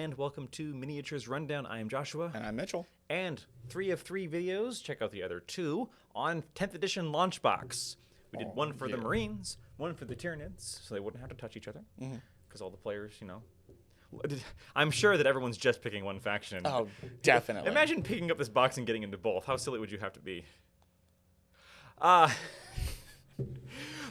and welcome to Miniatures Rundown. I am Joshua. And I'm Mitchell. And 3 of 3 videos, check out the other 2, on 10th edition launch box. We did one for the Marines, one for the Tyranids, so they wouldn't have to touch each other. Because all the players, you know. I'm sure that everyone's just picking one faction. Oh, definitely. Imagine picking up this box and getting into both. How silly would you have to be?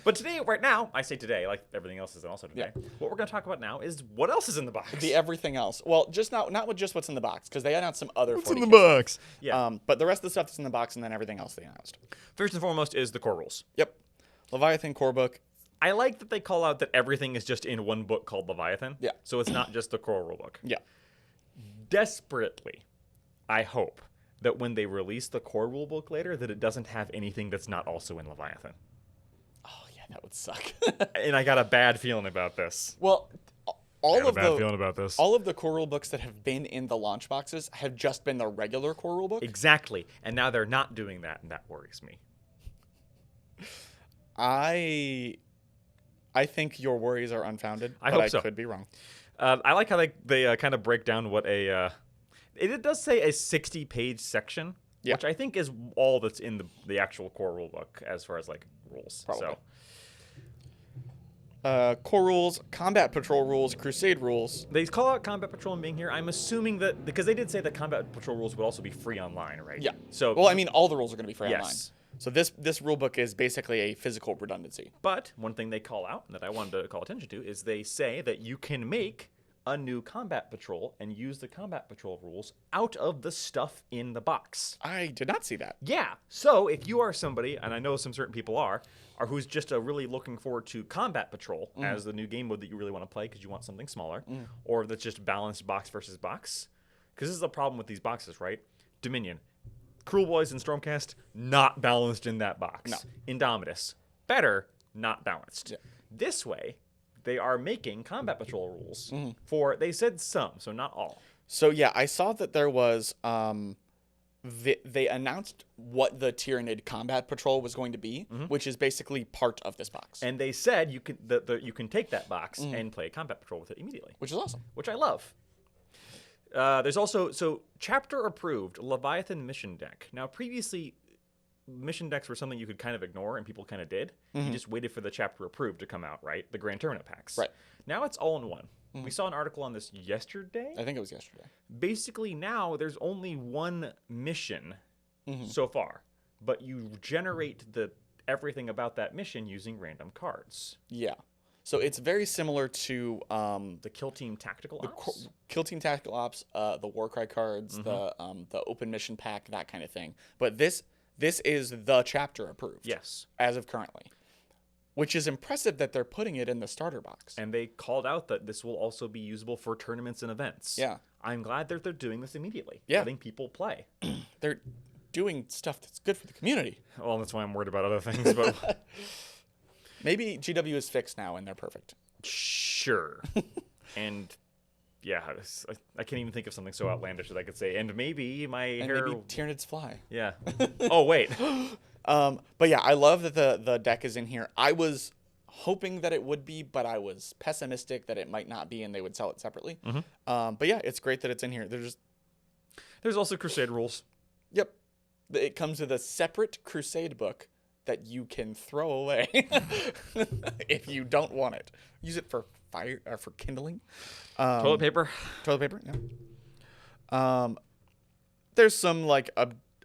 But today, right now, I say today, like everything else is also today. Yeah. What we're going to talk about now is what else is in the box. The everything else. Well, just not with just what's in the box, because they announced some other. What's in the box? Yeah. But the rest of the stuff that's in the box, and then everything else they announced. First and foremost is the core rules. Yep. Leviathan core book. I like that they call out that everything is just in one book called Leviathan. Yeah. So it's not just the core rule book. Yeah. Desperately, I hope that when they release the core rule book later, that it doesn't have anything that's not also in Leviathan. Oh yeah, that would suck. And I got a bad feeling about this. Well, all of the core rule books that have been in the launch boxes have just been the regular core rule book. Exactly. And now they're not doing that, and that worries me. I think your worries are unfounded. I hope so. I could be wrong. I like how they kind of break down what a it does say a 60-page section, which I think is all that's in the actual core rule book as far as like rules. Probably. So core rules, combat patrol rules, crusade rules. They call out combat patrol and being here. I'm assuming that because they did say that combat patrol rules would also be free online, right? Yeah. So well, I mean, all the rules are going to be free online. Yes. So this rule book is basically a physical redundancy. But one thing they call out that I wanted to call attention to is they say that you can make a new combat patrol and use the combat patrol rules out of the stuff in the box. I did not see that. Yeah. So if you are somebody, and I know some certain people are who's just really looking forward to combat patrol as the new game mode that you really want to play because you want something smaller, or that's just balanced box versus box. Because this is the problem with these boxes, right? Dominion. Cruel Boys and Stormcast, not balanced in that box. No. Indomitus, better, not balanced. Yeah. This way, they are making combat patrol rules for, they said some, so not all. So yeah, I saw that there was, they announced what the Tyranid combat patrol was going to be, which is basically part of this box. And they said you can you can take that box and play combat patrol with it immediately. Which is awesome. Which I love. There's also, chapter approved Leviathan mission deck. Now, previously, mission decks were something you could kind of ignore, and people kind of did. You just waited for the chapter approved to come out, right? The Grand Tournament packs. Right. Now it's all in one. We saw an article on this yesterday. I think it was yesterday. Basically, now there's only one mission so far, but you generate everything about that mission using random cards. Yeah. So it's very similar to the Kill Team Tactical Ops. Kill Team Tactical Ops, the Warcry cards, the Open Mission Pack, that kind of thing. But this is the chapter approved. Yes. As of currently. Which is impressive that they're putting it in the starter box. And they called out that this will also be usable for tournaments and events. Yeah. I'm glad that they're doing this immediately. Yeah. Letting people play. They're doing stuff that's good for the community. Well, that's why I'm worried about other things, but maybe GW is fixed now and they're perfect. Sure. And yeah, I can't even think of something so outlandish that I could say. And maybe maybe Tyranids fly. Yeah. Oh, wait. But yeah, I love that the deck is in here. I was hoping that it would be, but I was pessimistic that it might not be and they would sell it separately. But yeah, it's great that it's in here. There's also Crusade Rules. Yep. It comes with a separate Crusade book that you can throw away if you don't want it. Use it for fire or for kindling. Toilet paper. Toilet paper. Yeah. There's some like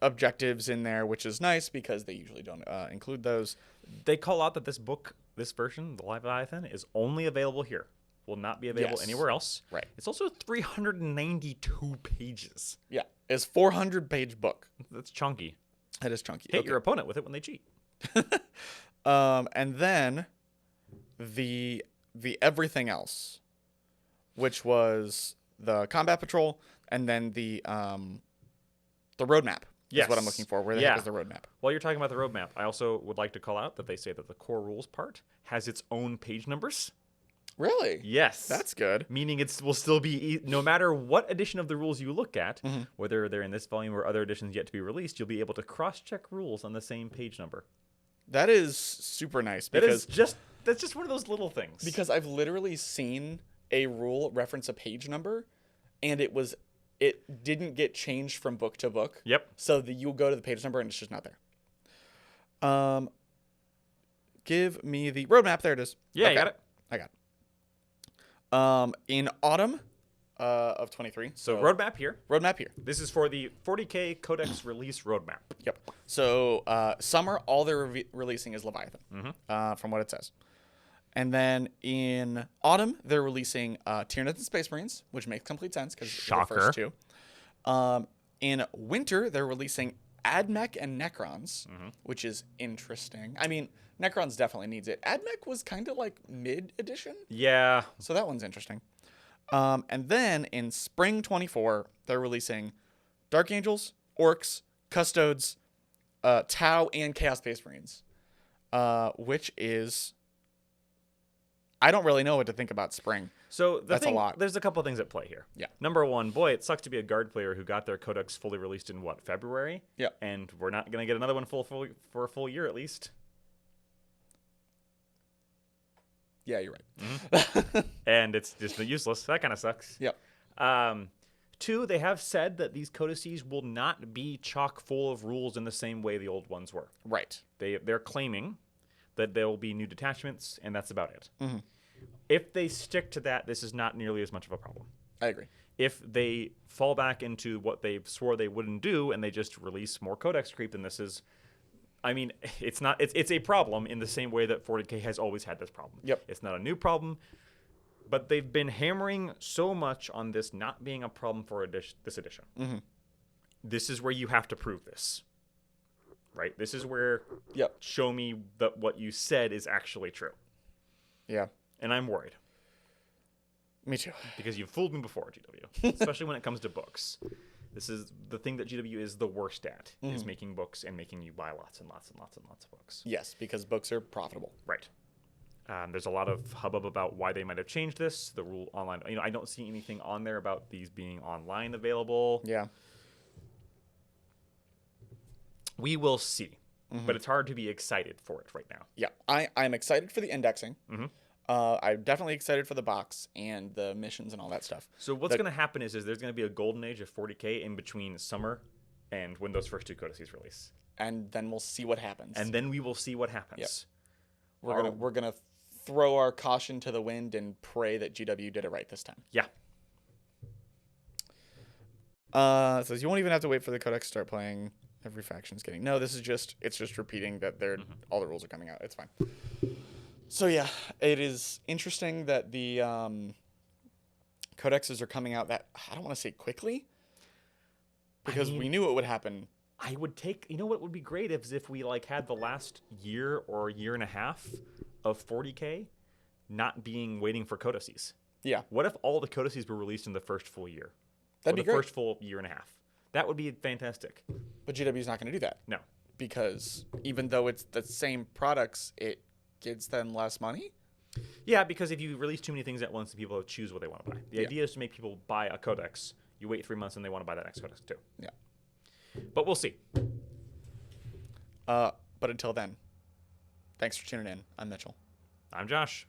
objectives in there, which is nice because they usually don't include those. They call out that this book, this version, the Leviathan, is only available here. Will not be available anywhere else. Right. It's also 392 pages. Yeah. It's 400-page book. That's chunky. That is chunky. Hit your opponent with it when they cheat. And then the everything else, which was the combat patrol, and then the roadmap. Is what I'm looking for. Where the heck is the roadmap? While you're talking about the roadmap, I also would like to call out that they say that the core rules part has its own page numbers. Really? Yes. That's good. Meaning it will still be, no matter what edition of the rules you look at, whether they're in this volume or other editions yet to be released, you'll be able to cross-check rules on the same page number. That is super nice. Because that's just one of those little things. Because I've literally seen a rule reference a page number, and it didn't get changed from book to book. Yep. So you'll go to the page number and it's just not there. Give me the roadmap. There it is. Yeah, okay. you got it. I got it. In autumn of 23. So roadmap here. Roadmap here. This is for the 40K Codex release roadmap. Yep. So summer, all they're releasing is Leviathan, from what it says. And then in autumn, they're releasing Tyranids and Space Marines, which makes complete sense because it's the first two. In winter, they're releasing Admech and Necrons, which is interesting. I mean, Necrons definitely needs it. Admech was kind of like mid-edition. Yeah. So that one's interesting. And then in spring 24, they're releasing Dark Angels, Orcs, Custodes, Tau, and Chaos Space Marines, which is... I don't really know what to think about spring. So that's a lot. There's a couple things at play here. Yeah. Number one, boy, it sucks to be a guard player who got their Codex fully released in February? Yeah. And we're not going to get another one for a full year at least. Yeah, you're right. And it's just useless. That kind of sucks. Yep. Two, they have said that these codices will not be chock full of rules in the same way the old ones were. Right. They're claiming that there will be new detachments, and that's about it. If they stick to that, this is not nearly as much of a problem. I agree. If they fall back into what they swore they wouldn't do, and they just release more Codex creep, then this is... I mean, it's a problem in the same way that 40K has always had this problem. Yep. It's not a new problem, but they've been hammering so much on this not being a problem for this edition. This is where you have to prove this. Right? This is where show me that what you said is actually true. Yeah. And I'm worried. Me too. Because you've fooled me before, GW. Especially when it comes to books. This is the thing that GW is the worst at, is making books and making you buy lots and lots and lots and lots of books. Yes, because books are profitable. Right. There's a lot of hubbub about why they might have changed this. The rule online. I don't see anything on there about these being online available. Yeah. We will see. But it's hard to be excited for it right now. Yeah. I'm excited for the indexing. I'm definitely excited for the box and the missions and all that stuff. So what's going to happen is there's going to be a golden age of 40K in between summer and when those first two codices release. And then we'll see what happens. And then we will see what happens. Yep. We're gonna throw our caution to the wind and pray that GW did it right this time. Yeah. Says you won't even have to wait for the Codex to start playing. Every faction's getting... No, it's just repeating that all the rules are coming out. It's fine. So yeah, it is interesting that the codexes are coming out that, I don't want to say quickly, because we knew it would happen. I would take... You know what would be great is if we had the last year or year and a half of 40K not being waiting for codices. Yeah. What if all the codices were released in the first full year? That'd be great. The first full year and a half. That would be fantastic. But GW's not going to do that. No. Because even though it's the same products, it gives them less money? Yeah, because if you release too many things at once, people choose what they want to buy. The idea is to make people buy a codex. You wait 3 months and they want to buy that next codex too. Yeah. But we'll see. But until then, thanks for tuning in. I'm Mitchell. I'm Josh.